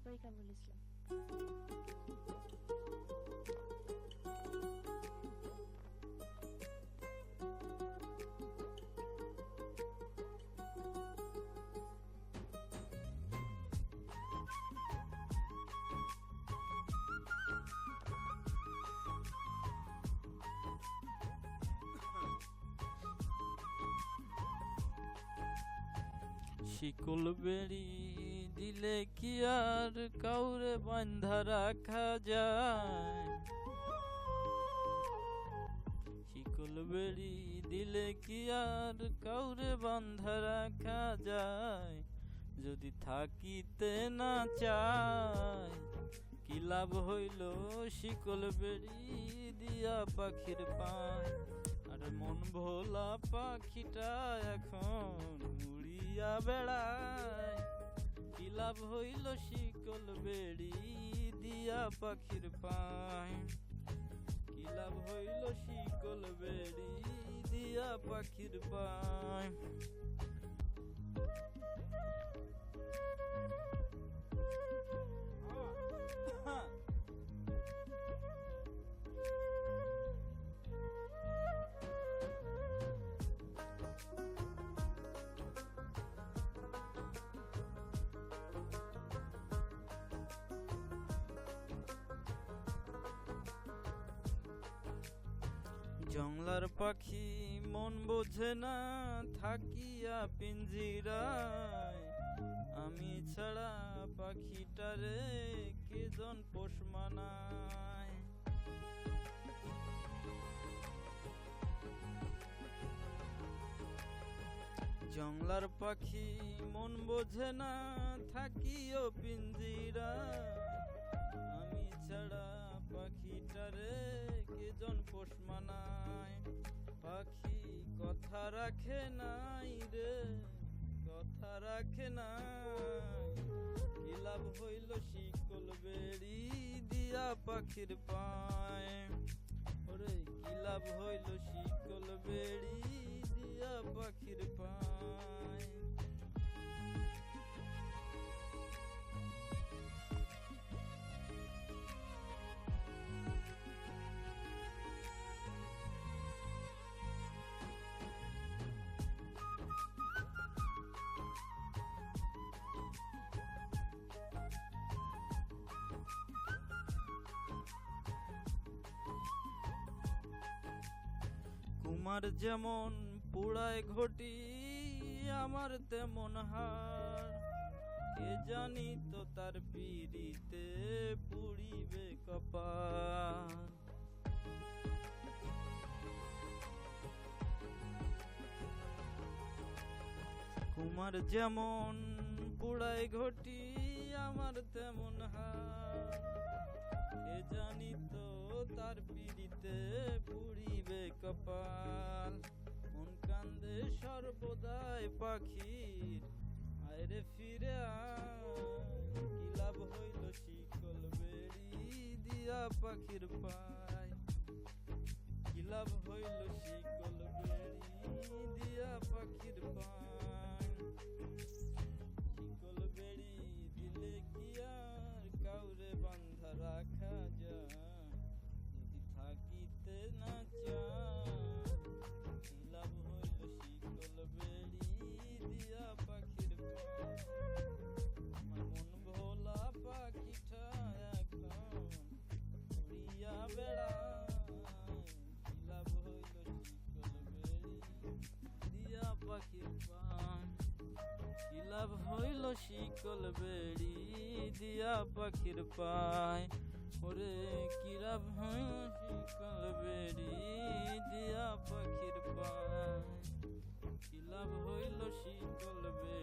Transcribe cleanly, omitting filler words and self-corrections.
By Kamrul Islam. শিকল বেড়ি দিলে কি আর কাউরে বান্ধা রাখা যায়? শিকল বেড়ি দিলে কি আর কাউরে বান্ধা রাখা যায়? যদি থাকিতে না চায় কি লাভ হইল শিকল বেড়ি দিয়া পাখির পায়? আর মন ভোলা পাখিটা এখন উড়িয়া বেড়ায়, কি লাভ হইল শিকল বেড়ি দিয়া পাখির পায়? কি লাভ হইল শিকল বেড়ি দিয়া পাখির পায়? জংলার পাখি মন বোঝে না থাকিয়া পিঞ্জিরায়, আমি ছাড়া পাখিটারে কেজন পোষ মানায়? জংলার পাখি মন বোঝে না থাকিও পিঞ্জিরায়, আমি ছাড়া পাখিটারে কেজন পোষ মানায়? পাখি কথা রাখে নাই রে, কথা রাখে নাই, কি লাভ হইল শিকল বেড়ি দিয়া পাখির পায়? ওরে কি লাভ হইল শিকল বেড়ি দিয়া পাখির পায়? কুমার যেমন পুড়ায় ঘটি আমার তেমন হার, কে জানি তো তার পিড়িতে পুড়িবে কপাল। কুমার যেমন পুড়ায় ঘটি আমার তেমন হার, কে জানি তো তার পিড়িতে পুড়িবে কপাল। মন কান্দে সর্বদাই পাখির আয়রে ফিরে আয়, কি লাভ হইল শিকল বেড়ি দিয়া পাখির পায়? কি লাভ হইল শিকল বেড়ি দিয়া পাখির পায়? শিকল বেড়ি দিলে কি আর কাউরে বান্ধা রাখা যায়? যদি থাকিতে না চায় কি লাভ হইল শিকল বেড়ি দিয়া পাখির পায়? আমার মন ভোলা পাখিটা এখন উড়িয়া বেড়ায়, কি লাভ হইল শিকল বেড়ি দিয়া পাখির পায়? কি লাভ হইল শিকল বেড়ি দিয়া পাখির পায়? ওরে কি লাভ হইল শিকল বেড়ি দিয়া পাখির পায়? কি লাভ হইল শিকল বেড়ি